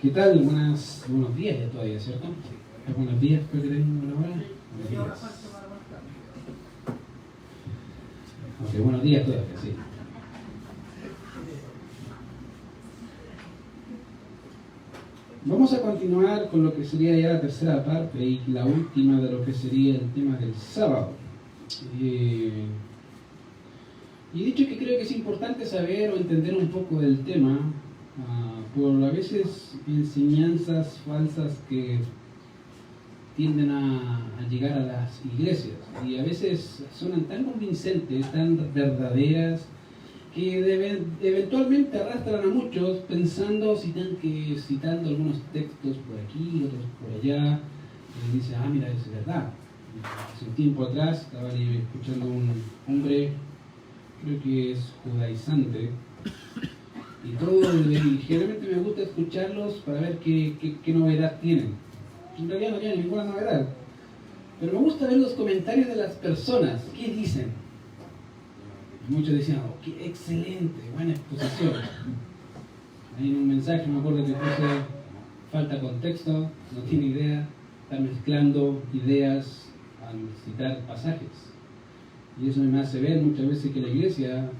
¿Qué tal? Buenos días ya todavía, ¿cierto? Buenos días, creo que tenemos una hora. Buenos días. Ok, buenos días todavía, sí. Vamos a continuar con lo que sería ya la tercera parte y la última de lo que sería el tema del sábado. Y dicho que creo que es importante saber o entender un poco del tema, por a veces enseñanzas falsas que tienden a llegar a las iglesias y a veces suenan tan convincentes, tan verdaderas, que eventualmente arrastran a muchos pensando, citando algunos textos por aquí, otros por allá, y dicen, mira, es verdad. Hace un tiempo atrás estaba escuchando a un hombre, creo que es judaizante, y generalmente me gusta escucharlos para ver qué novedad tienen. En realidad no tienen ninguna novedad, pero me gusta ver los comentarios de las personas, qué dicen. Y muchos decían, qué excelente, buena exposición. Ahí en un mensaje me acuerdo que puse, falta contexto, no tiene idea, está mezclando ideas al citar pasajes. Y eso me hace ver muchas veces que la iglesia,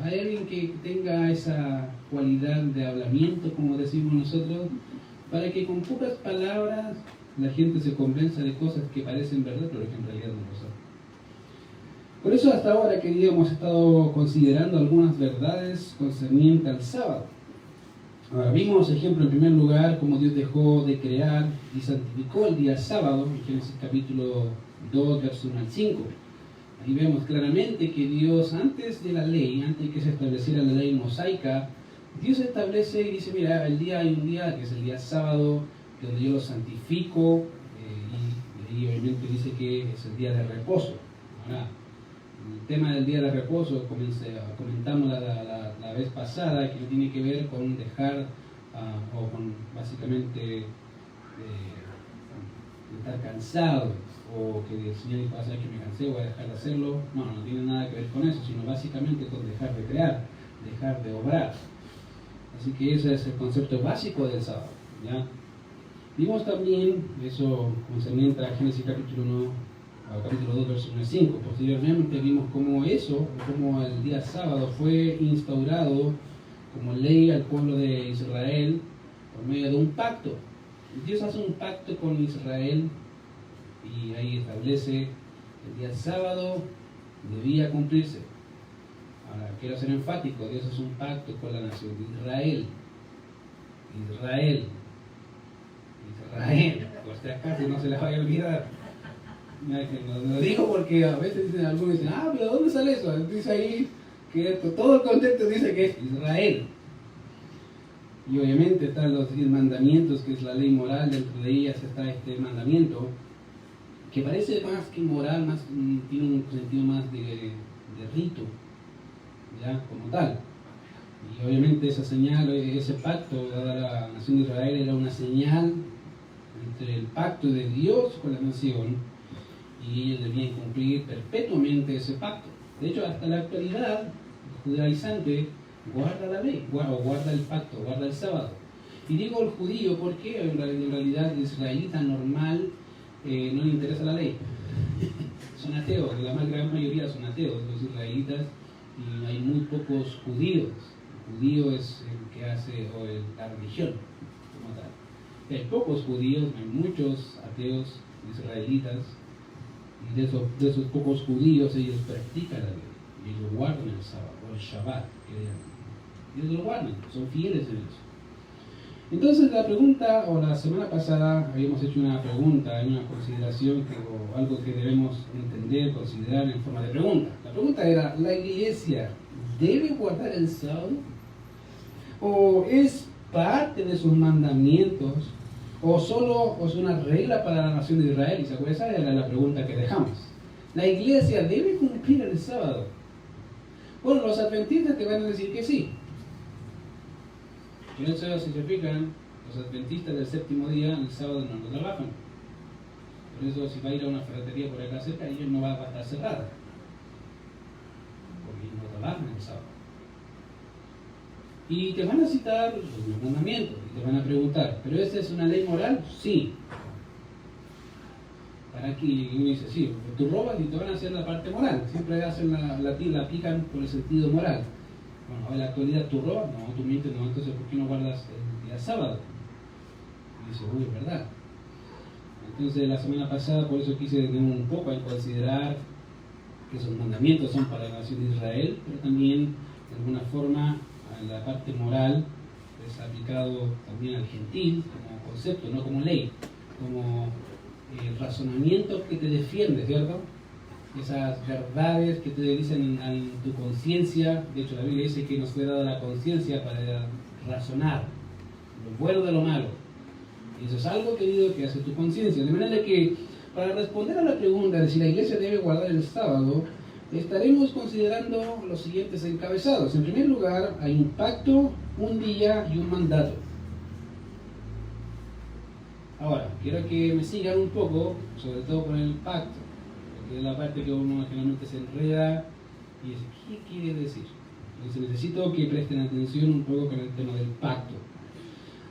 hay alguien que tenga esa cualidad de hablamiento, como decimos nosotros, para que con pocas palabras la gente se convenza de cosas que parecen verdad, pero que en realidad no lo son. Por eso hasta ahora, querido, hemos estado considerando algunas verdades concernientes al sábado. Ahora, vimos ejemplo en primer lugar cómo Dios dejó de crear y santificó el día sábado, en Génesis capítulo 2, verso 1 al 5. Ahí vemos claramente que Dios, antes de la ley, antes de que se estableciera la ley mosaica, Dios establece y dice, mira, hay un día que es el día sábado, donde yo lo santifico, y obviamente dice que es el día de reposo. Ahora, el tema del día de reposo, comentamos la vez pasada, que tiene que ver con dejar, o con básicamente estar cansado, o que el Señor dijo, que me cansé, voy a dejar de hacerlo. No tiene nada que ver con eso, sino básicamente con dejar de crear, dejar de obrar. Así que ese es el concepto básico del sábado, ¿ya? Vimos también eso concerniente a Génesis capítulo 2, verso 1 al 5. Posteriormente vimos cómo el día sábado fue instaurado como ley al pueblo de Israel por medio de un pacto. Dios hace un pacto con Israel y ahí establece el día sábado debía cumplirse. Ahora, quiero ser enfático, Dios hace un pacto con la nación de Israel. Por si acaso no se les vaya a olvidar. Lo digo porque a veces algunos dicen, pero ¿dónde sale eso? Dice ahí que todo el contexto dice que es Israel. Y obviamente están los 10 mandamientos, que es la ley moral, dentro de ellas está este mandamiento, que parece más que moral, tiene un sentido más de rito, ya, como tal. Y obviamente esa señal, ese pacto dado a la nación de Israel era una señal entre el pacto de Dios con la nación, y ellos debían cumplir perpetuamente ese pacto. De hecho, hasta la actualidad, el judaizante guarda la ley, guarda el pacto, guarda el sábado. Y digo el judío porque en realidad el israelita normal no le interesa la ley. Son ateos, la más gran mayoría son ateos, los israelitas, y hay muy pocos judíos. El judío es el que hace, la religión como tal. Hay pocos judíos, hay muchos ateos israelitas, y de esos pocos judíos ellos practican la ley, y ellos guardan el sábado, o el Shabbat, que ellos lo guardan, son fieles en eso. Entonces la pregunta, o la semana pasada habíamos hecho una pregunta, una consideración, o algo que debemos entender, considerar en forma de pregunta. La pregunta era, ¿la iglesia debe guardar el sábado? ¿O es parte de sus mandamientos? ¿O solo es una regla para la nación de Israel? Y esa era la pregunta que dejamos. ¿La iglesia debe cumplir el sábado? Bueno, los adventistas te van a decir que sí. En el sábado, si se fijan, los adventistas del séptimo día, el sábado no lo trabajan. Por eso, si va a ir a una ferretería por acá cerca, ellos no va a estar cerrada, porque ellos no trabajan el sábado. Y te van a citar los mandamientos y te van a preguntar, ¿pero esa es una ley moral? Sí. Para que uno dice, sí, tú robas y te van a hacer la parte moral. Siempre hacen la aplican por el sentido moral. Bueno, en la actualidad tú robas, no, tú mientes, no, entonces ¿por qué no guardas el día sábado? Y dice, uy, es verdad. Entonces la semana pasada por eso quise tener un poco en considerar que esos mandamientos son para la nación de Israel, pero también de alguna forma la parte moral es aplicado también al gentil como concepto, no como ley, como el razonamiento que te defiende, ¿cierto? Esas verdades que te dicen en tu conciencia. De hecho la Biblia dice que nos fue dada la conciencia para razonar lo bueno de lo malo. Y eso es algo, querido, que hace tu conciencia. De manera que, para responder a la pregunta de si la iglesia debe guardar el sábado, estaremos considerando los siguientes encabezados. En primer lugar, hay un pacto, un día y un mandato. Ahora, quiero que me sigan un poco, sobre todo con el pacto, porque es la parte que uno generalmente se enreda y dice, ¿qué quiere decir? Entonces necesito que presten atención un poco con el tema del pacto.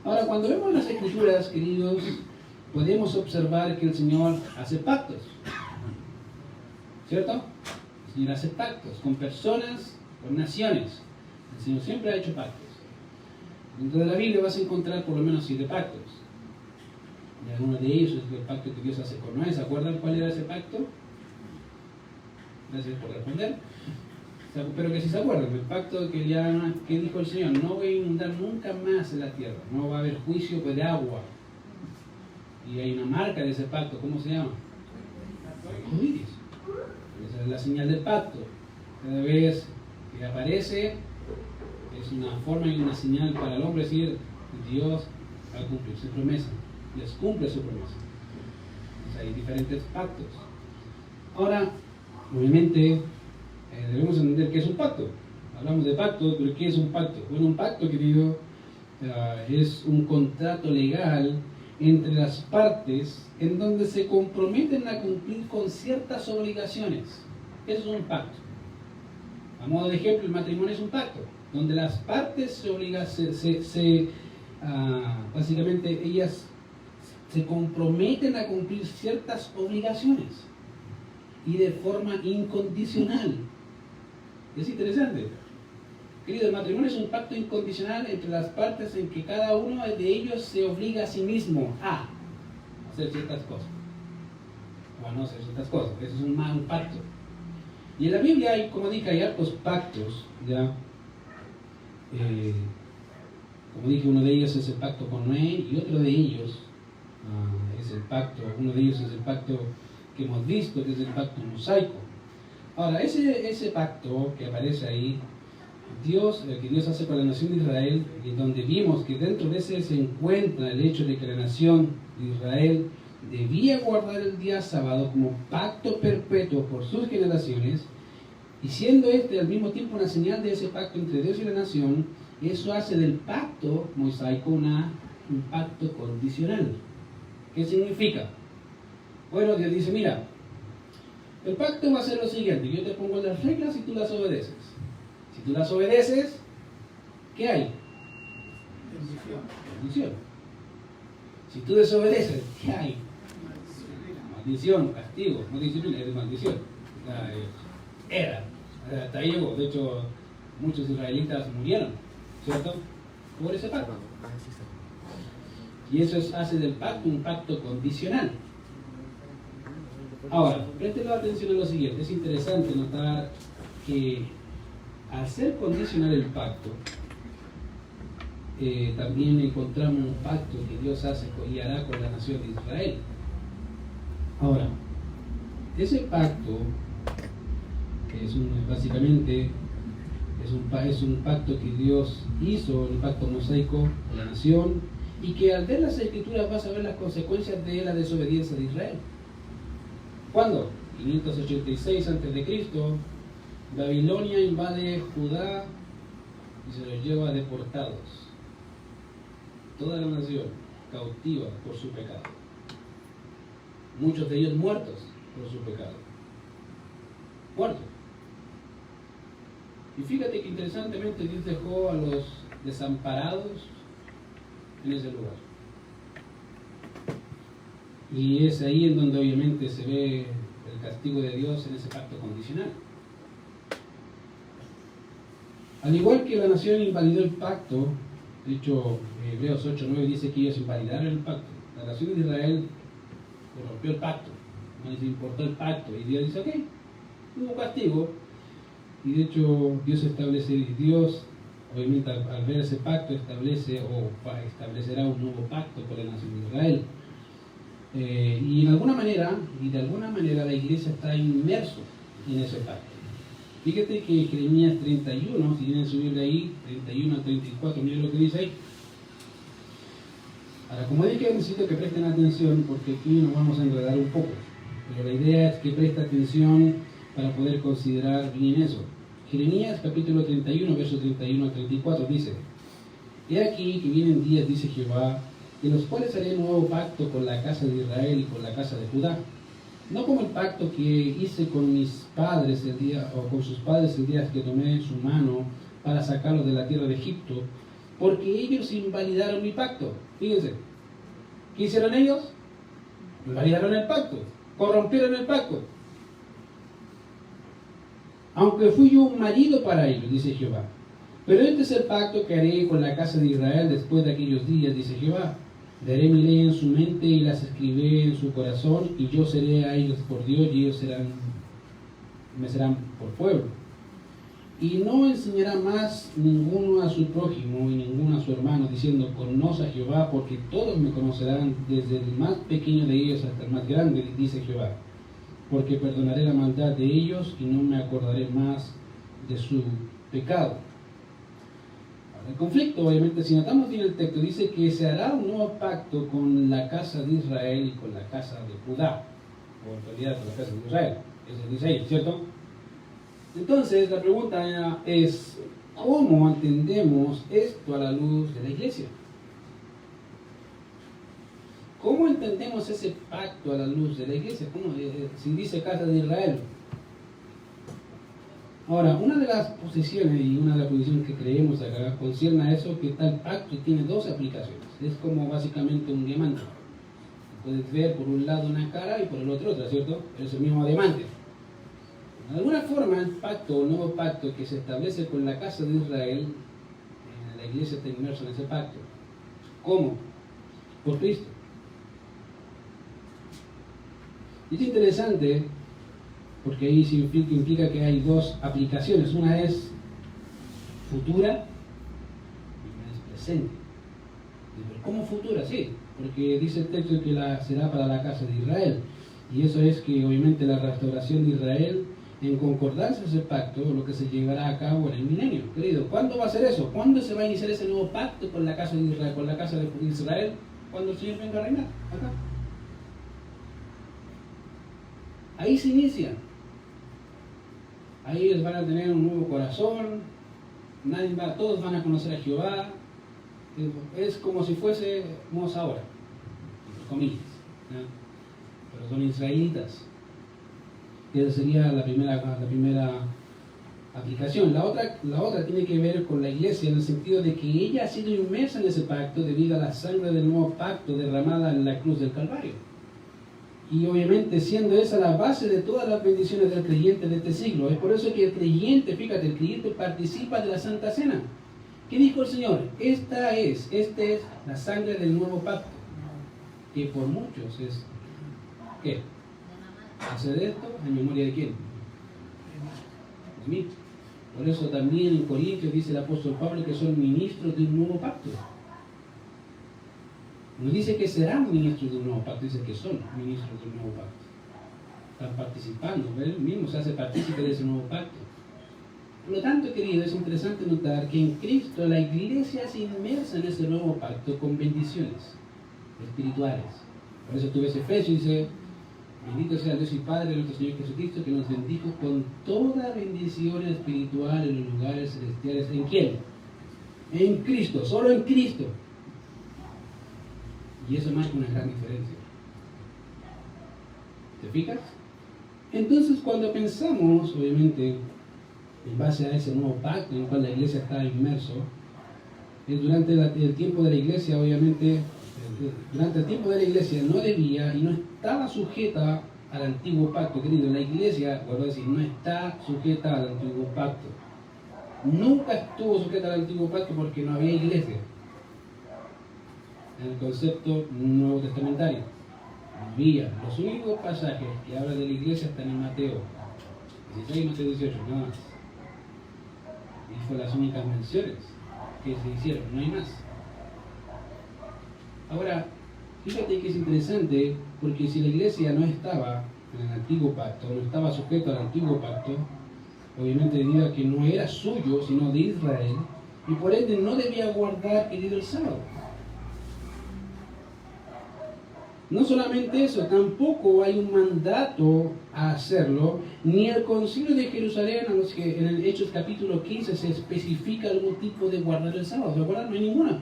Ahora, cuando vemos las Escrituras, queridos, podemos observar que el Señor hace pactos, ¿cierto? El Señor hace pactos con personas, con naciones. El Señor siempre ha hecho pactos. Dentro de la Biblia vas a encontrar por lo menos 7 pactos. Y algunos de ellos es el pacto que Dios hace con Noé. ¿Se acuerdan cuál era ese pacto? Gracias por responder. Pero que si se acuerdan, el pacto que dijo el Señor, no voy a inundar nunca más en la tierra, no va a haber juicio de agua. Y hay una marca de ese pacto, ¿cómo se llama? Arcoíris. Esa es la señal del pacto. Cada vez que aparece es una forma y una señal para el hombre decir, Dios va a cumplir su promesa, les cumple su promesa. Entonces hay diferentes pactos. Ahora, obviamente, debemos entender qué es un pacto. Hablamos de pacto, pero ¿qué es un pacto? Bueno, un pacto, querido, es un contrato legal entre las partes en donde se comprometen a cumplir con ciertas obligaciones. Eso es un pacto. A modo de ejemplo, el matrimonio es un pacto, donde las partes se obligan, básicamente ellas se comprometen a cumplir ciertas obligaciones y de forma incondicional. Es interesante. Querido, el matrimonio es un pacto incondicional entre las partes en que cada uno de ellos se obliga a sí mismo a hacer ciertas cosas o a no hacer ciertas cosas. Eso es un pacto. Y en la Biblia hay, como dije, hay hartos pactos, ¿ya? Como dije, uno de ellos es el pacto con Noé y otro de ellos es el pacto, uno de ellos es el pacto que hemos visto, que es el pacto mosaico. Ahora, ese pacto que aparece ahí, que Dios hace con la nación de Israel, y donde vimos que dentro de ese se encuentra el hecho de que la nación de Israel debía guardar el día sábado como pacto perpetuo por sus generaciones, y siendo al mismo tiempo una señal de ese pacto entre Dios y la nación, eso hace del pacto mosaico un pacto condicional. ¿Qué significa? Bueno, Dios dice, mira, el pacto va a ser lo siguiente, yo te pongo las reglas y tú las obedeces. Si tú las obedeces, ¿qué hay? Bendición. Si tú desobedeces, ¿qué hay? Maldición, castigo, no disciplina, es maldición. Hasta ahí llegó. De hecho, muchos israelitas murieron, ¿cierto? Por ese pacto. Y eso hace del pacto un pacto condicional. Ahora, presten atención a lo siguiente. Es interesante notar que al ser condicional el pacto, también encontramos un pacto que Dios hace y hará con la nación de Israel. Ahora, ese pacto básicamente es un pacto que Dios hizo, un pacto mosaico con la nación, y que al ver las Escrituras vas a ver las consecuencias de la desobediencia de Israel. ¿Cuándo? 586 a.C., Babilonia invade Judá y se los lleva deportados. Toda la nación cautiva por su pecado. Muchos de ellos muertos por su pecado. Muertos. Y fíjate que interesantemente Dios dejó a los desamparados en ese lugar. Y es ahí en donde obviamente se ve el castigo de Dios en ese pacto condicional. Al igual que la nación invalidó el pacto, de hecho Hebreos 8:9 dice que ellos invalidaron el pacto. La nación de Israel rompió el pacto, no les importó el pacto, y Dios dice, ok, hubo castigo. Y de hecho Dios obviamente al ver ese pacto establece o establecerá un nuevo pacto con la nación de Israel. Y de alguna manera la iglesia está inmerso en ese pacto. Fíjate que Jeremías 31, si vienen a subir de ahí, 31 al 34, miren lo que dice ahí. Ahora, como dije, necesito que presten atención porque aquí nos vamos a enredar un poco. Pero la idea es que preste atención para poder considerar bien eso. Jeremías capítulo 31, versos 31 al 34 dice: He aquí que vienen días, dice Jehová, en los cuales haré un nuevo pacto con la casa de Israel y con la casa de Judá. No como el pacto que hice con mis padres con sus padres el día que tomé su mano para sacarlos de la tierra de Egipto, porque ellos invalidaron mi pacto. Fíjense, ¿qué hicieron ellos? Invalidaron el pacto, corrompieron el pacto. Aunque fui yo un marido para ellos, dice Jehová. Pero este es el pacto que haré con la casa de Israel después de aquellos días, dice Jehová. Daré mi ley en su mente y las escribiré en su corazón, y yo seré a ellos por Dios, y ellos me serán por pueblo. Y no enseñará más ninguno a su prójimo y ninguno a su hermano, diciendo, conoce a Jehová, porque todos me conocerán, desde el más pequeño de ellos hasta el más grande, dice Jehová. Porque perdonaré la maldad de ellos y no me acordaré más de su pecado. El conflicto, obviamente, si notamos bien el texto, dice que se hará un nuevo pacto con la casa de Israel y con la casa de Judá, o en realidad con la casa de Israel, eso dice ahí, ¿cierto? Entonces, la pregunta es, ¿cómo entendemos esto a la luz de la iglesia? ¿Cómo entendemos ese pacto a la luz de la iglesia? Si dice casa de Israel. Ahora, una de las posiciones y una de las posiciones que creemos acá concierne a eso, que tal pacto tiene dos aplicaciones. Es como básicamente un diamante. Puedes ver por un lado una cara y por el otro otra, ¿cierto? Es el mismo diamante. De alguna forma, el pacto, el nuevo pacto que se establece con la casa de Israel, la iglesia está inmersa en ese pacto. ¿Cómo? Por Cristo. Y es interesante porque ahí sí implica que hay dos aplicaciones. Una es futura y una es presente. Pero ¿cómo futura? Sí, porque dice el texto que será para la casa de Israel. Y eso es que obviamente la restauración de Israel, en concordancia con ese pacto, lo que se llevará a cabo en el milenio. Querido, ¿cuándo va a ser eso? ¿Cuándo se va a iniciar ese nuevo pacto con la casa de Israel, con la casa de Israel? Cuando el Señor venga a reinar, acá. Ahí se inicia. Ahí ellos van a tener un nuevo corazón, todos van a conocer a Jehová. Es como si fuésemos ahora, entre comillas, ¿no? Pero son israelitas. Esa sería la primera aplicación. La otra tiene que ver con la iglesia, en el sentido de que ella ha sido inmersa en ese pacto debido a la sangre del nuevo pacto derramada en la cruz del Calvario. Y obviamente siendo esa la base de todas las bendiciones del creyente de este siglo. Es por eso que el creyente participa de la Santa Cena. ¿Qué dijo el Señor? Esta es la sangre del nuevo pacto, que por muchos es, ¿qué? ¿Hacer esto en memoria de quién? De mí. Por eso también en Corintios dice el apóstol Pablo que son ministros de un nuevo pacto. No dice que serán ministros de un nuevo pacto, dice que son ministros de un nuevo pacto. Están participando, él mismo se hace partícipe de ese nuevo pacto. Por lo tanto, querido, es interesante notar que en Cristo la iglesia se inmersa en ese nuevo pacto con bendiciones espirituales. Por eso tú ves Efesios y dice, bendito sea Dios y Padre de nuestro Señor Jesucristo, que nos bendijo con toda bendición espiritual en los lugares celestiales. ¿En quién? En Cristo, solo en Cristo. Y eso marca una gran diferencia. ¿Te fijas? Entonces, cuando pensamos, obviamente, en base a ese nuevo pacto en el cual la iglesia está inmerso, durante el tiempo de la iglesia, obviamente, durante el tiempo de la iglesia no debía y no estaba sujeta al antiguo pacto. Querido, la iglesia, vuelvo a decir, no está sujeta al antiguo pacto. Nunca estuvo sujeta al antiguo pacto porque no había iglesia. En el concepto nuevo testamentario. No había. Los únicos pasajes que hablan de la iglesia están en Mateo 16 y Mateo 18, nada más. Y fueron las únicas menciones que se hicieron, no hay más. Ahora, fíjate que es interesante, porque si la iglesia no estaba en el antiguo pacto, no estaba sujeto al antiguo pacto, obviamente debido a que no era suyo, sino de Israel, y por ende no debía guardar el sábado. No solamente eso, tampoco hay un mandato a hacerlo, ni el concilio de Jerusalén, a los que en el Hechos capítulo 15 se especifica algún tipo de guardar el sábado. ¿Se acuerdan? No hay ninguna.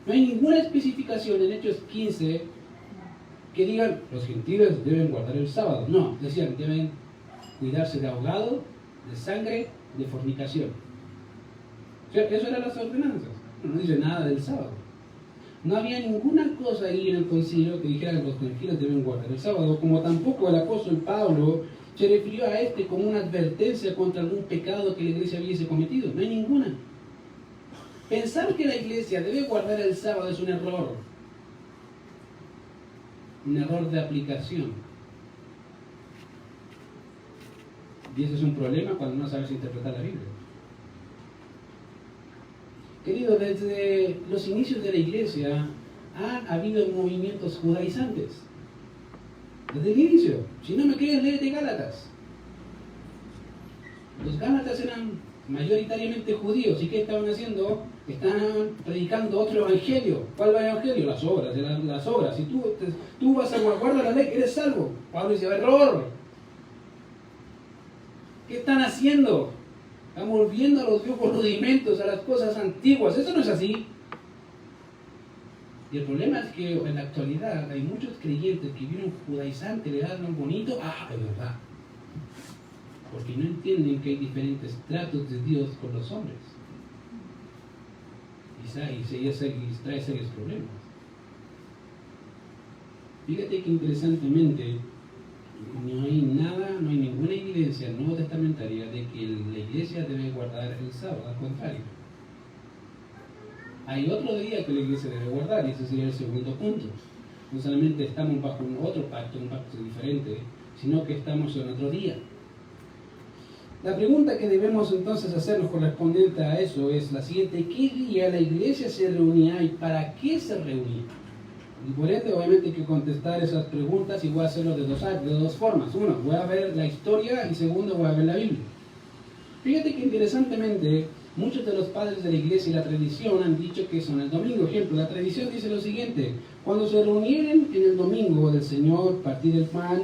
No hay ninguna especificación en Hechos 15 que digan los gentiles deben guardar el sábado. No, decían deben cuidarse de ahogado, de sangre, de fornicación. O sea, eso eran las ordenanzas. No dice nada del sábado. No había ninguna cosa ahí en el concilio que dijera que los gentiles deben guardar el sábado, como tampoco el apóstol Pablo se refirió a este como una advertencia contra algún pecado que la iglesia hubiese cometido. No hay ninguna. Pensar que la iglesia debe guardar el sábado es un error de aplicación. Y ese es un problema cuando no sabes interpretar la Biblia. Querido, desde los inicios de la iglesia han habido movimientos judaizantes. Desde el inicio. Si no me crees, léete Gálatas. Los Gálatas eran mayoritariamente judíos. ¿Y qué estaban haciendo? Estaban predicando otro evangelio. ¿Cuál evangelio? Las obras. Las obras. Si tú vas a guardar la ley, eres salvo. Pablo dice, error. ¿Qué están haciendo? Están volviendo a los viejos rudimentos, a las cosas antiguas. Eso no es así. Y el problema es que en la actualidad hay muchos creyentes que vienen judaizantes, le dan lo bonito, es verdad. Porque no entienden que hay diferentes tratos de Dios con los hombres. Y trae serios problemas. Fíjate que interesantemente, no hay ninguna iglesia nuevo testamentaria de que la iglesia debe guardar el sábado, al contrario. Hay otro día que la iglesia debe guardar, y ese sería el segundo punto. No solamente estamos bajo otro pacto, un pacto diferente, sino que estamos en otro día. La pregunta que debemos entonces hacernos correspondiente a eso es la siguiente: ¿qué día la iglesia se reunía y para qué se reunía? Y por ende, obviamente, hay que contestar esas preguntas y voy a hacerlo de dos formas. Uno, voy a ver la historia y segundo, voy a ver la Biblia. Fíjate que interesantemente, muchos de los padres de la iglesia y la tradición han dicho que son el domingo. Ejemplo, la tradición dice lo siguiente: cuando se reunieran en el domingo del Señor, partir el pan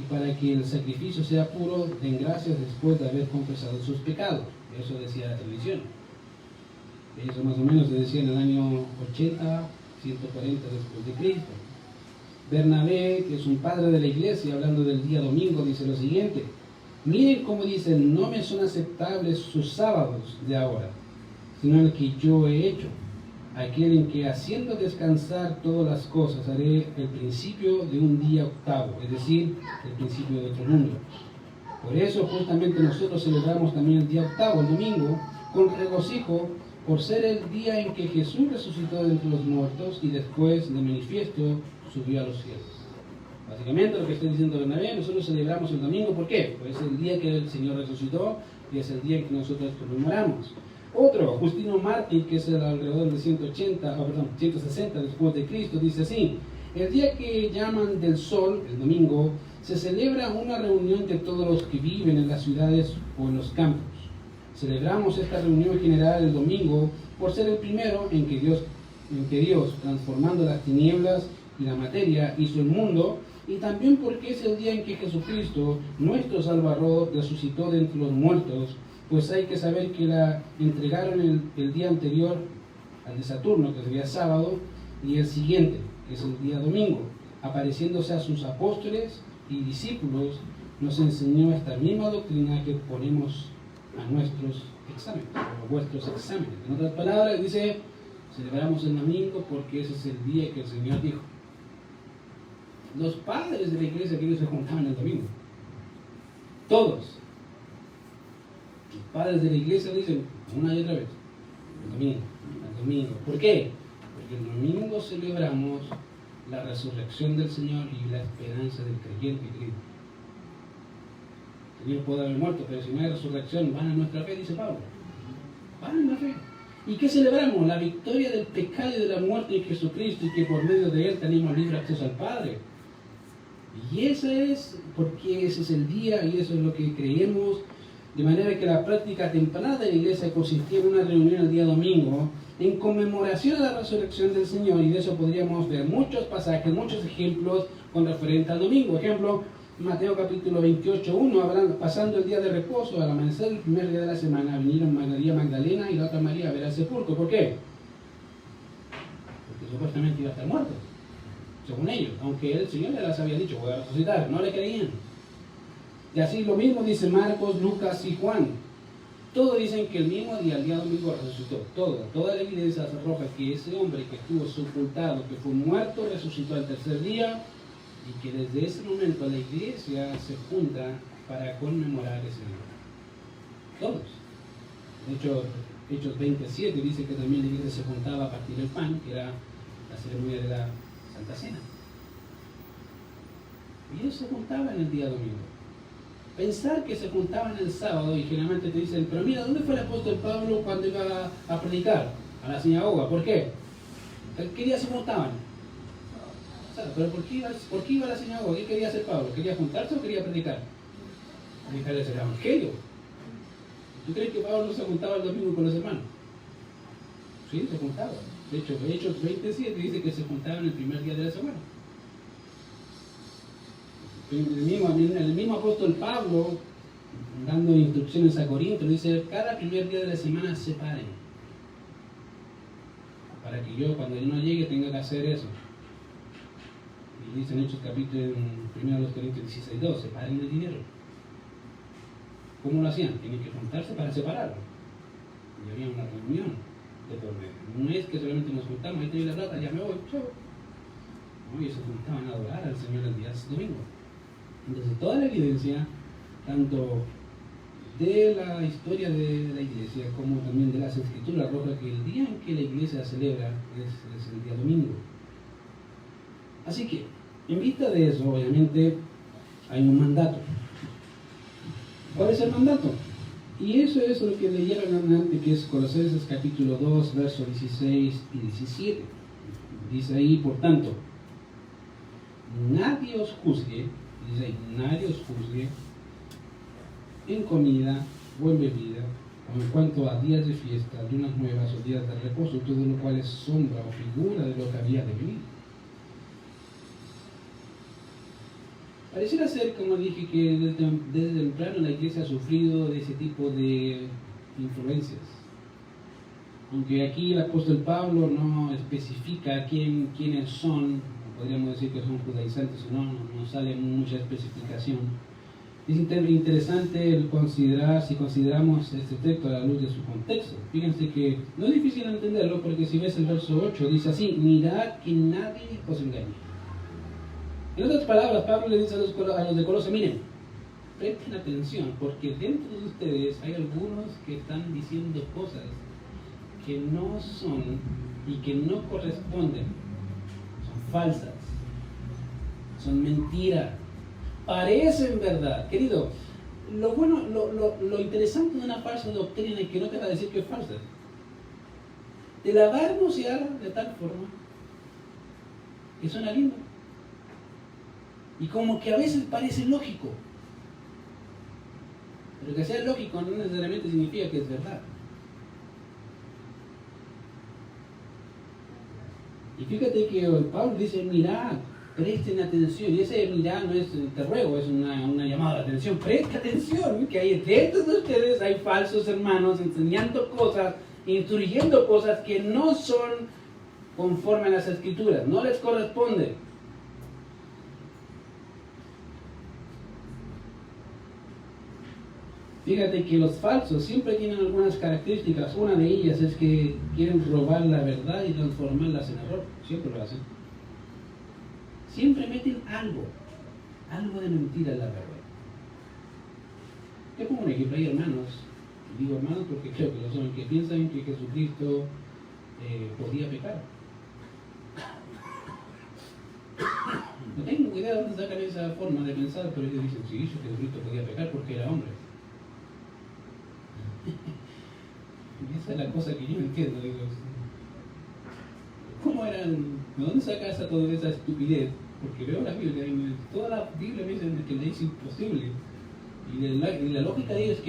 y para que el sacrificio sea puro, den gracias después de haber confesado sus pecados. Eso decía la tradición. Eso más o menos se decía en el año 80, 140 después de Cristo. Bernabé, que es un padre de la iglesia, hablando del día domingo, dice lo siguiente: miren cómo dicen, no me son aceptables sus sábados de ahora, sino el que yo he hecho, aquel en que haciendo descansar todas las cosas haré el principio de un día octavo, es decir, el principio de otro mundo. Por eso justamente nosotros celebramos también el día octavo, el domingo, con regocijo, por ser el día en que Jesús resucitó de entre los muertos y después de manifiesto subió a los cielos. Básicamente lo que está diciendo Bernabé, nosotros celebramos el domingo, ¿por qué? Pues es el día que el Señor resucitó y es el día en que nosotros conmemoramos. Otro, Justino Mártir, que es el alrededor de 160 después de Cristo, dice así: el día que llaman del sol, el domingo, se celebra una reunión de todos los que viven en las ciudades o en los campos. Celebramos esta reunión general el domingo por ser el primero en que Dios, transformando las tinieblas y la materia, hizo el mundo, y también porque es el día en que Jesucristo, nuestro Salvador, resucitó de entre los muertos, pues hay que saber que la entregaron el día anterior al de Saturno, que sería sábado, y el siguiente, que es el día domingo, apareciéndose a sus apóstoles y discípulos, nos enseñó esta misma doctrina que ponemos a nuestros exámenes, o vuestros exámenes. En otras palabras, dice, Celebramos el domingo porque ese es el día que el Señor dijo. Los padres de la iglesia que ellos se juntaban el domingo. Todos. Los padres de la iglesia dicen una y otra vez, el domingo. ¿Por qué? Porque el domingo celebramos la resurrección del Señor y la esperanza del creyente que cree. El Señor puede haber muerto, pero si no hay resurrección, van a nuestra fe, dice Pablo. Van a la fe. ¿Y qué celebramos? La victoria del pecado y de la muerte en Jesucristo, y que por medio de Él tenemos libre acceso al Padre. Y ese es el día y eso es lo que creemos, de manera que la práctica temprana de la iglesia consistía en una reunión el día domingo en conmemoración a la resurrección del Señor, y de eso podríamos ver muchos pasajes, muchos ejemplos con referente al domingo. Ejemplo, Mateo capítulo 28:1, pasando el día de reposo, al amanecer el primer día de la semana, vinieron María Magdalena y la otra María a ver al sepulcro. ¿Por qué? Porque supuestamente iba a estar muerto, según ellos, aunque el Señor les había dicho, voy a resucitar, no le creían. Y así lo mismo dice Marcos, Lucas y Juan. Todos dicen que el mismo día, el día domingo, resucitó. Toda la evidencia arroja que ese hombre que estuvo sepultado, que fue muerto, resucitó al tercer día, y que desde ese momento la iglesia se junta para conmemorar ese día. Todos. De hecho, Hechos 27 dice que también la iglesia se juntaba a partir del pan, que era la ceremonia de la Santa Cena. Y ellos se juntaban el día domingo. Pensar que se juntaban el sábado y generalmente te dicen, pero mira, ¿dónde fue el apóstol Pablo cuando iba a predicar? A la sinagoga. ¿Por qué? ¿Qué día se juntaban? ¿Pero por qué iba a la sinagoga? ¿Qué quería hacer Pablo? ¿Quería juntarse o quería predicar? Predicarles el evangelio. ¿Tú crees que Pablo no se juntaba el domingo con los hermanos? Sí, se juntaba. De hecho, Hechos 27 dice que se juntaban el primer día de la semana. El mismo apóstol Pablo, dando instrucciones a Corinto, dice, cada primer día de la semana separen. Para que yo, cuando yo no llegue, tenga que hacer eso. Y dice en Hechos capítulo 1 Corintios 16:2, separen el dinero. ¿Cómo lo hacían? Tienen que juntarse para separarlo. Y había una reunión de por medio. No es que solamente nos juntamos, ahí tengo la plata, ya me voy, chao. No, ellos se juntaban a adorar al Señor el día domingo. Entonces toda la evidencia, tanto de la historia de la iglesia como también de las escrituras, arroja que el día en que la iglesia celebra es el día domingo. Así que, en vista de eso, obviamente, hay un mandato. ¿Cuál es el mandato? Y eso es lo que leyeron antes, que es Colosenses capítulo 2, versos 16 y 17. Dice ahí, por tanto, nadie os juzgue, dice ahí, nadie os juzgue en comida o en bebida, o en cuanto a días de fiesta, lunas nuevas o días de reposo, todo lo cual es sombra o figura de lo que había de venir. Pareciera ser, como dije, que desde temprano la iglesia ha sufrido de ese tipo de influencias. Aunque aquí el apóstol Pablo no especifica quiénes son, podríamos decir que son judaizantes o no sale mucha especificación. Es interesante el considerar, si consideramos este texto a la luz de su contexto. Fíjense que no es difícil entenderlo, porque si ves el verso 8, dice así, mirad que nadie os engañe. En otras palabras, Pablo le dice a los de Colosas, miren, presten atención, porque dentro de ustedes hay algunos que están diciendo cosas que no son y que no corresponden, son falsas, son mentiras, parecen verdad. Querido, lo interesante de una falsa doctrina es que no te va a decir que es falsa. Te la va a anunciar de tal forma que suena lindo. Y como que a veces parece lógico. Pero que sea lógico no necesariamente significa que es verdad. Y fíjate que Pablo dice, mirad, presten atención. Y ese mirad no es te ruego, es una llamada de atención. Presta atención, que hay dentro de ustedes hay falsos hermanos enseñando cosas, instruyendo cosas que no son conforme a las escrituras, no les corresponde. Fíjate que los falsos siempre tienen algunas características. Una de ellas es que quieren robar la verdad y transformarlas en error. Siempre lo hacen. Siempre meten algo de mentira en la verdad. Yo pongo un ejemplo, hay hermanos, digo hermanos porque creo que lo son, que piensan que Jesucristo podía pecar. No tengo idea de dónde sacan esa forma de pensar, pero ellos dicen, sí, Jesucristo podía pecar porque era hombre. Esa es la cosa que yo no entiendo. Digo, ¿cómo eran? ¿De dónde sacas toda esa estupidez? Porque veo la Biblia y toda la Biblia me dice que le es imposible. Y la lógica de ellos es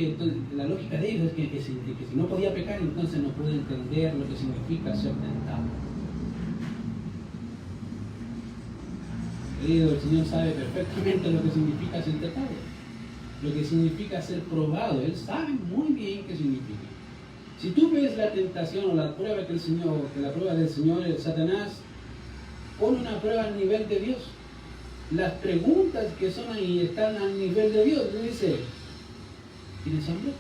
que si no podía pecar, entonces no puede entender lo que significa ser tentado. Querido, el Señor sabe perfectamente lo que significa ser tentado, lo que significa ser probado. Él sabe muy bien qué significa. Si tú ves la tentación o la prueba la prueba del Señor, Satanás pone una prueba al nivel de Dios. Las preguntas que son ahí están al nivel de Dios. Le dice, ¿tienes hambre?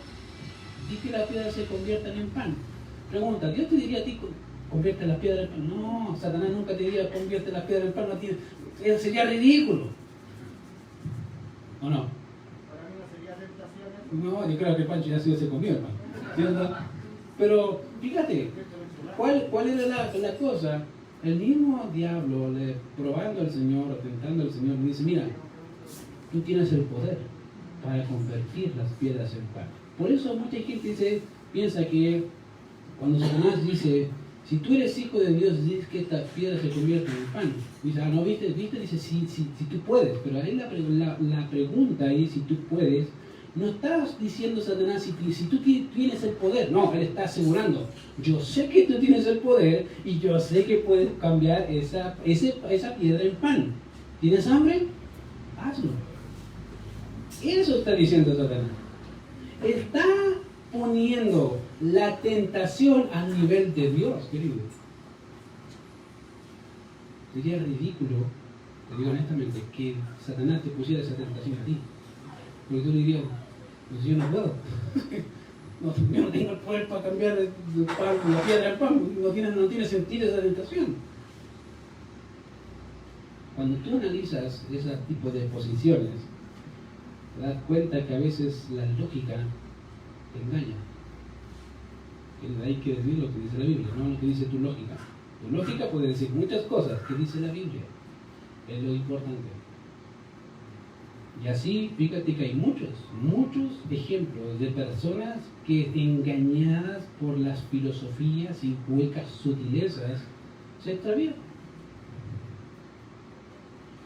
Di que las piedras se conviertan en pan. Pregunta, ¿Dios te diría a ti, convierte las piedras en pan? No, Satanás nunca te diría, convierte las piedras en pan. Eso sería ridículo. ¿O no? Para mí no sería tentación. No, yo creo que Pancho ya se comió el pan. ¿Cierto? Pero fíjate, ¿cuál era la cosa? El mismo diablo, probando al Señor, o tentando al Señor, le dice, mira, tú tienes el poder para convertir las piedras en pan. Por eso mucha gente piensa que cuando Satanás dice, si tú eres hijo de Dios, dices que estas piedras se convierten en pan. Dice, ah, no, ¿viste? Dice, si tú puedes. Pero ahí la pregunta ahí, si tú puedes, no estás diciendo Satanás si tú tienes el poder. No, él está asegurando, yo sé que tú tienes el poder y yo sé que puedes cambiar esa piedra en pan. ¿Tienes hambre? Hazlo. Eso está diciendo Satanás. Está poniendo la tentación al nivel de Dios, querido. Sería ridículo, te digo honestamente, que Satanás te pusiera esa tentación a ti. Porque tú dirías, pues yo no puedo. Yo no tengo el poder para cambiar la piedra en pan. No tiene sentido esa tentación. Cuando tú analizas ese tipo de posiciones, te das cuenta que a veces la lógica te engaña. Hay que decir lo que dice la Biblia, no lo que dice tu lógica. Tu lógica puede decir muchas cosas que dice la Biblia. Es lo importante. Y así, fíjate que hay muchos ejemplos de personas que, engañadas por las filosofías y huecas sutilezas, se extravían.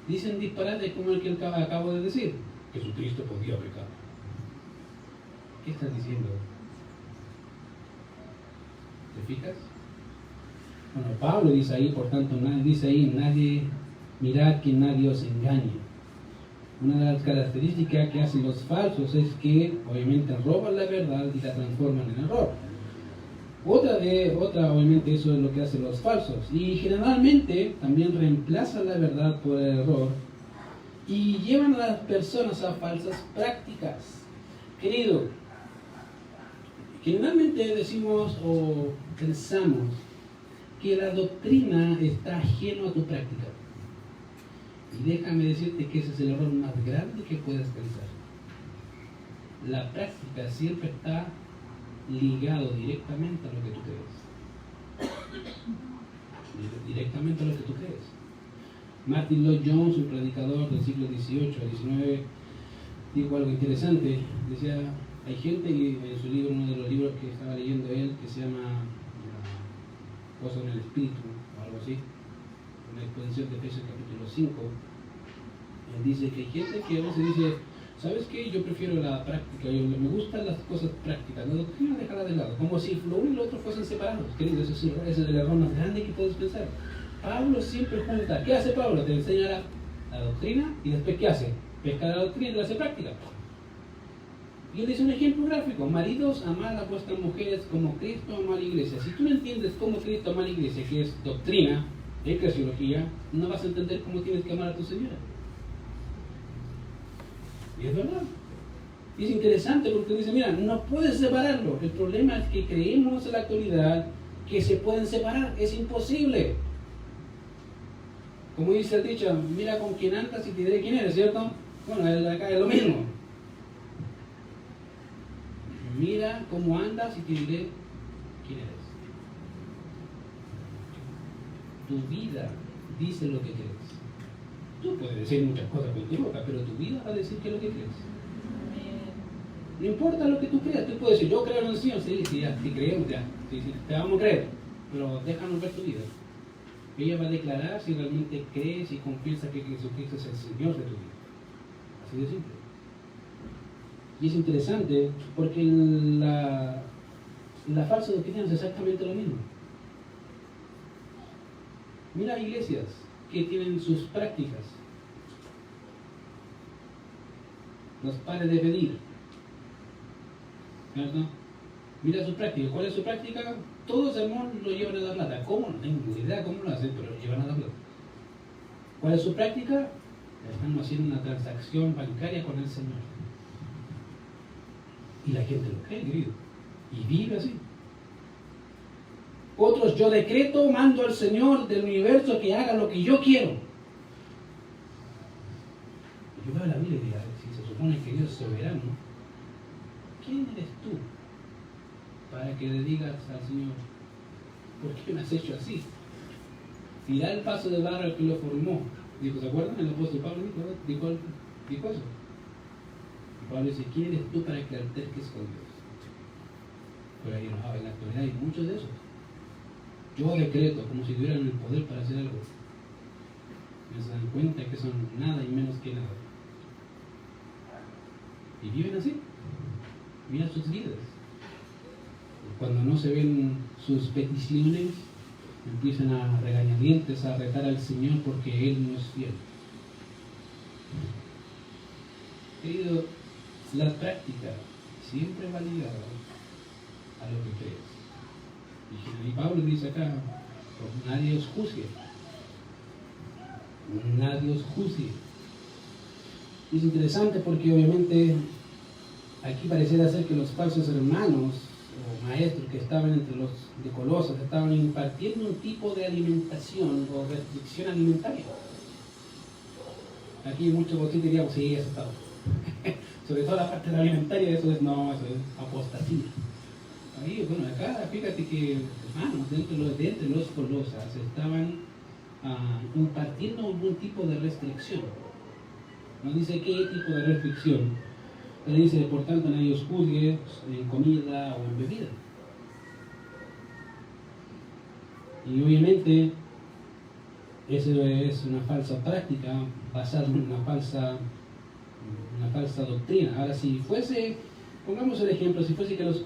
Dicen disparates como el que acabo de decir. Jesucristo podía pecar. ¿Qué estás diciendo? ¿Te fijas? Bueno, Pablo dice ahí, por tanto, mirad que nadie os engañe. Una de las características que hacen los falsos es que obviamente roban la verdad y la transforman en error. Otra, obviamente, eso es lo que hacen los falsos. Y generalmente también reemplazan la verdad por el error y llevan a las personas a falsas prácticas. Querido, generalmente decimos o pensamos que la doctrina está ajeno a tu práctica. Y déjame decirte que ese es el error más grande que puedes pensar. La práctica siempre está ligado directamente a lo que tú crees. Directamente a lo que tú crees. Martin Lloyd Jones, un predicador del siglo XVIII al XIX, dijo algo interesante. Decía, hay gente, y en su libro, uno de los libros que estaba leyendo él, que se llama Cosas en el Espíritu, o algo así, una exposición de Efesios capítulo 5, él dice que hay gente que a veces dice, ¿sabes qué? Yo prefiero la práctica, me gustan las cosas prácticas, la doctrina dejarla de lado, como si lo uno y lo otro fuesen separados. Querido, ese es el error más grande que puedes pensar. Pablo siempre junta. ¿Qué hace Pablo? Te enseña la doctrina y después ¿qué hace? Pesca la doctrina y la hace práctica. Y él dice un ejemplo gráfico: maridos, amad a vuestras mujeres como Cristo amó a la iglesia. Si tú no entiendes cómo Cristo amó a la iglesia, que es doctrina, eclesiología, no vas a entender cómo tienes que amar a tu señora. Y es verdad. Y es interesante porque dice, mira, no puedes separarlo. El problema es que creemos en la actualidad que se pueden separar. Es imposible. Como dice el dicho, mira con quién andas y te diré quién eres, ¿cierto? Bueno, acá es lo mismo. Mira cómo andas y te diré quién eres. Tu vida dice lo que crees. Tú puedes decir muchas cosas con tu boca, pero tu vida va a decir qué es lo que crees. No importa lo que tú creas, tú puedes decir, yo creo en el Señor, sí, ya, si creemos, ya, sí, te vamos a creer, pero déjanos ver tu vida. Ella va a declarar si realmente crees y confiesas que Jesucristo es el Señor de tu vida. Así de simple. Y es interesante porque la falsa doctrina es exactamente lo mismo. Mira iglesias que tienen sus prácticas. Los pares de pedir. ¿Cierto? Mira su práctica. ¿Cuál es su práctica? Todo sermón lo llevan a la plata. ¿Cómo? No tengo ni idea cómo lo hacen, pero lo llevan a la plata. ¿Cuál es su práctica? Están haciendo una transacción bancaria con el Señor. Y la gente lo cree, querido. Y vive así. Otros, yo decreto, mando al Señor del universo que haga lo que yo quiero. Yo veo la Biblia y digo, si se supone que Dios es soberano, ¿quién eres tú para que le digas al Señor, ¿por qué me has hecho así? Y da el paso de barro al que lo formó. Dijo, ¿se acuerdan? El apóstol Pablo dijo eso. Y Pablo dice, ¿quién eres tú para que alterques con Dios? Pero ahí en la actualidad hay muchos de esos. Yo decreto, como si tuvieran el poder para hacer algo. No se dan cuenta que son nada y menos que nada. Y viven así. Mira sus vidas. Cuando no se ven sus peticiones, empiezan a regañadientes, a retar al Señor porque Él no es fiel. Querido, la práctica siempre va ligada a lo que crees. Y Pablo dice acá, pues nadie os juzgue. Nadie os juzgue. Y es interesante porque obviamente aquí pareciera ser que los falsos hermanos o maestros que estaban entre los de Colosas estaban impartiendo un tipo de alimentación o restricción alimentaria. Aquí muchos vosotros diríamos, sí, eso está. Sobre todo la parte de la alimentaria, eso es apostasía. Ahí, bueno, acá fíjate que hermanos de entre los Colosas estaban impartiendo algún tipo de restricción. No dice qué tipo de restricción, pero dice, por tanto, nadie os juzgue en comida o en bebida. Y obviamente, eso es una falsa práctica basada en una falsa doctrina. Ahora, si fuese, pongamos el ejemplo, si fuese que los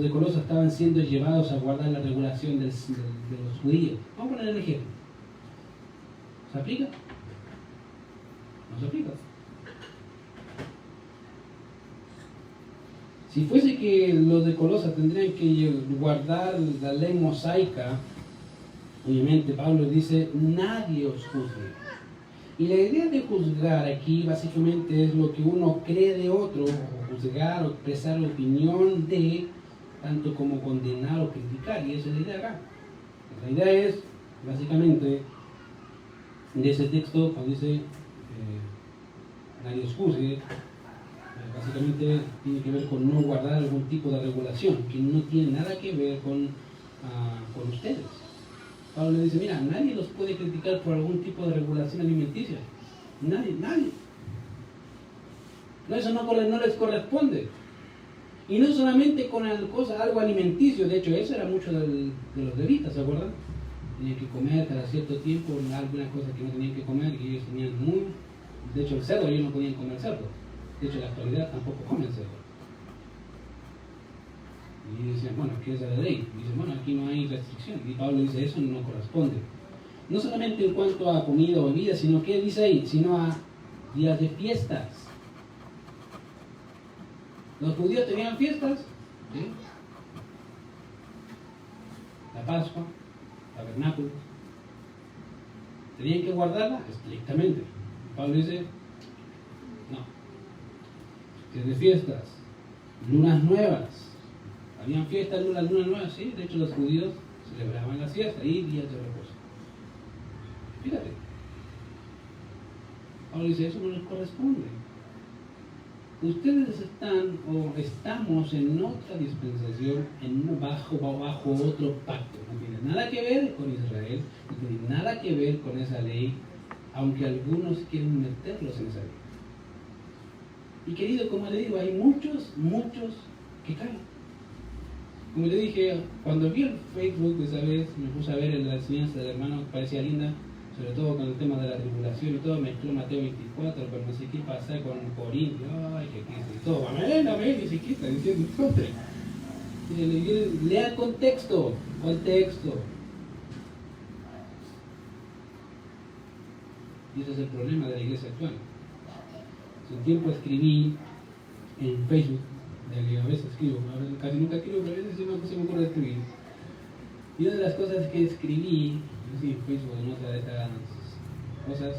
de Colosas estaban siendo llevados a guardar la regulación de los judíos, vamos a poner el ejemplo. ¿Se aplica? No se aplica. Si fuese que los de Colosas tendrían que guardar la ley mosaica, obviamente Pablo dice, nadie os juzgue. Y la idea de juzgar aquí básicamente es lo que uno cree de otro, o juzgar o expresar opinión de, tanto como condenar o criticar, y esa es la idea acá. La idea es, básicamente, de ese texto, cuando dice, nadie os juzgue, básicamente tiene que ver con no guardar algún tipo de regulación, que no tiene nada que ver con ustedes. Pablo le dice, mira, nadie los puede criticar por algún tipo de regulación alimenticia. Nadie. No, eso no les corresponde. Y no solamente con algo alimenticio, de hecho eso era mucho de los levitas, ¿se acuerdan? Tenían que comer cada cierto tiempo algunas cosas que no tenían que comer, y ellos tenían de hecho el cerdo, ellos no podían comer cerdo. De hecho, en la actualidad tampoco comen cerdo. Y decían, bueno, ¿qué es la ley? Y dicen, bueno, aquí no hay restricción. Y Pablo dice, eso no corresponde. No solamente en cuanto a comida o bebida, sino que dice ahí, sino a días de fiestas. Los judíos tenían fiestas, ¿sí? La Pascua, tabernáculos. ¿Tenían que guardarla? Estrictamente. Pablo dice, no. que de fiestas, lunas nuevas. Habían fiestas, lunas nuevas, sí. De hecho, los judíos celebraban las fiestas y días de reposo. Fíjate. Ahora dice, eso no les corresponde. Ustedes están o estamos en otra dispensación, bajo otro pacto. No tiene nada que ver con Israel, no tiene nada que ver con esa ley, aunque algunos quieren meterlos en esa ley. Y querido, como le digo, hay muchos que caen. Como le dije, cuando vi el Facebook de esa vez, me puse a ver la enseñanza del hermano que parecía linda, sobre todo con el tema de la tribulación y todo, mezcló Mateo 24, pero no sé qué pasa con Corintios, ay, que y todo, amén, y se quita diciendo, contra. Lea el contexto. Y ese es el problema de la iglesia actual. Hace un tiempo escribí en Facebook, a veces escribo, casi nunca escribo, pero a veces se me ocurre escribir. Y una de las cosas que escribí, en Facebook, en otra de estas cosas,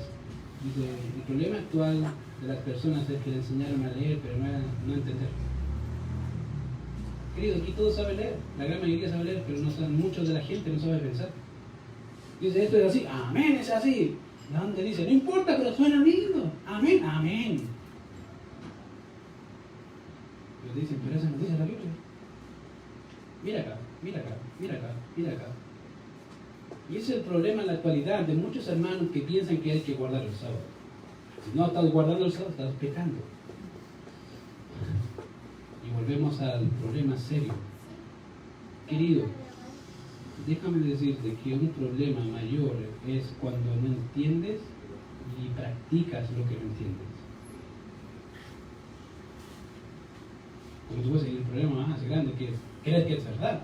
dice, el problema actual de las personas es que le enseñaron a leer, pero no a entender. Querido, aquí todos saben leer, la gran mayoría sabe leer, pero muchos de la gente no sabe pensar. Dice, esto es así, amén, es así. ¿Dónde dice? No importa, pero suena lindo. Amén. Pero dicen, pero eso no dice la Biblia. Mira acá. Y ese es el problema en la actualidad de muchos hermanos que piensan que hay que guardar el sábado. Si no estás guardando el sábado, estás pecando. Y volvemos al problema serio. Querido, déjame decirte que un problema mayor es cuando no entiendes y practicas lo que no entiendes. Como tú ves, el problema más grande que crees que es verdad.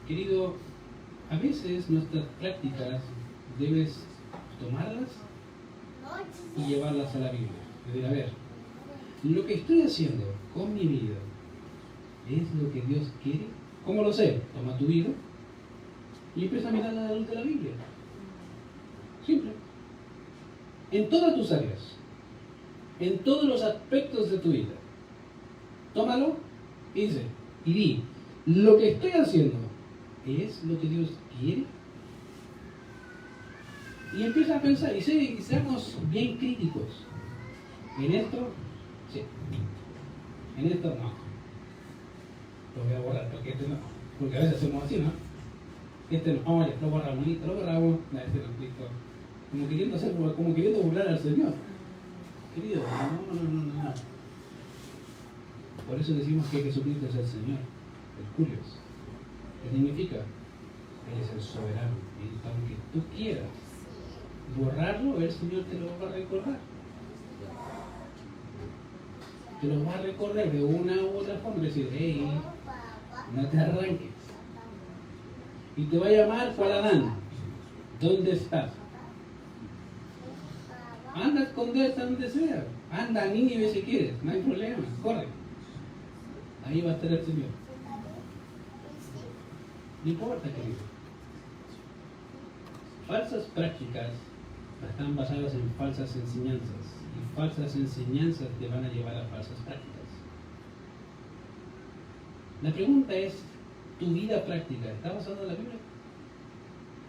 Querido, a veces nuestras prácticas debes tomarlas y llevarlas a la Biblia. Es decir, a ver, lo que estoy haciendo con mi vida es lo que Dios quiere. ¿Cómo lo sé? Toma tu vida y empieza a mirar a la luz de la Biblia. Simple. En todas tus áreas, en todos los aspectos de tu vida. Tómalo y di, lo que estoy haciendo es lo que Dios quiere. Y empieza a pensar, y seamos bien críticos. En esto, sí. En esto, no. Lo voy a borrar, porque este no. Porque a veces hacemos así, ¿no? Este no, ya, lo borramos, listo, lo borramos. No, este no, listo. Como queriendo burlar al Señor. Querido, no. Por eso decimos que Jesucristo es el Señor, el Curios. ¿Qué significa? Él es el soberano. Y aunque tú quieras borrarlo, el Señor te lo va a recordar. Te lo va a recordar de una u otra forma. Decir, hey, no te arranques. Y te va a llamar cual Adán. ¿Dónde estás? Anda a esconderte donde sea. Anda a Nínive si quieres, no hay problema, corre. Ahí va a estar el Señor. No importa, querido. Falsas prácticas están basadas en falsas enseñanzas. Y falsas enseñanzas te van a llevar a falsas prácticas. La pregunta es, ¿tu vida práctica está basada en la Biblia?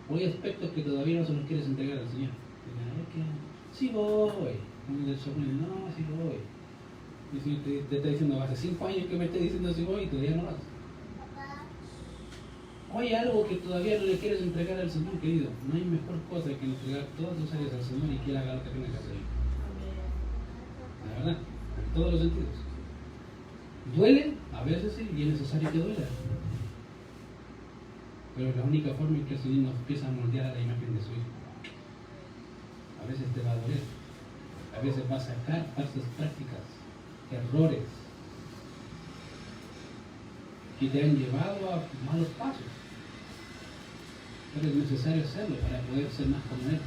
¿O hay aspectos que todavía no se los quieres entregar al Señor? Sí voy. No, sí voy. Y el Señor te está diciendo, hace 5 años que me esté diciendo si voy y todavía no vas. ¿O hay algo que todavía no le quieres entregar al Señor, querido? No hay mejor cosa que entregar todas tus áreas al Señor y que Él haga lo que tenga que hacer. La verdad, en todos los sentidos. Duele, a veces sí, y es necesario que duela. Pero es la única forma en que el Señor nos empieza a moldear a la imagen de su Hijo. A veces te va a doler. A veces va a sacar falsas prácticas, errores que te han llevado a malos pasos. Pero es necesario hacerlo para poder ser más como Él.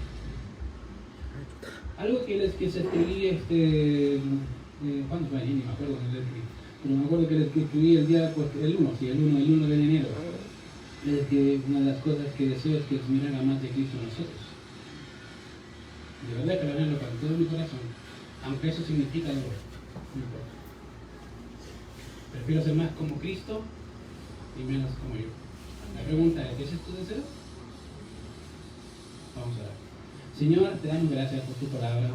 Algo que se escribí, ¿cuándo fue? Ni me acuerdo que le escribí. Pero me acuerdo que les escribí el día, pues, el 1 de enero. Es que una de las cosas que deseo es que el Señor haga más de Cristo en nosotros. De verdad que lo anhelo con todo mi corazón. Aunque eso significa dolor. No importa. Prefiero ser más como Cristo y menos como yo. La pregunta es, ¿ese es tu deseo? Vamos a ver. Señor, te damos gracias por tu palabra.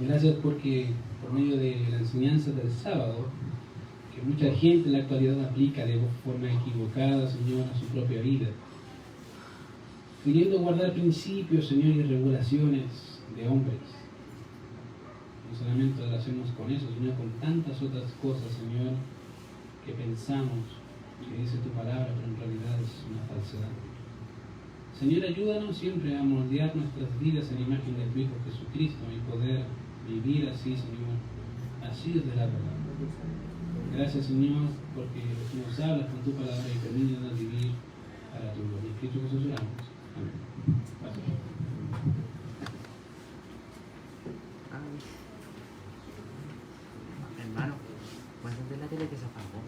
Gracias porque por medio de la enseñanza del sábado, que mucha gente en la actualidad aplica de forma equivocada, Señor, a su propia vida, queriendo guardar principios, Señor, y regulaciones de hombres. No solamente lo hacemos con eso, sino con tantas otras cosas, Señor, que pensamos que dice tu palabra, pero en realidad es una falsedad. Señor, ayúdanos siempre a moldear nuestras vidas en imagen de tu Hijo Jesucristo y poder vivir así, Señor, así desde la verdad. Gracias, Señor, porque nos hablas con tu palabra y permítenos vivir para tu gloria. En Cristo Jesús oramos. Amén. Gracias. Hermano, ¿puedes encender la tele que se apagó?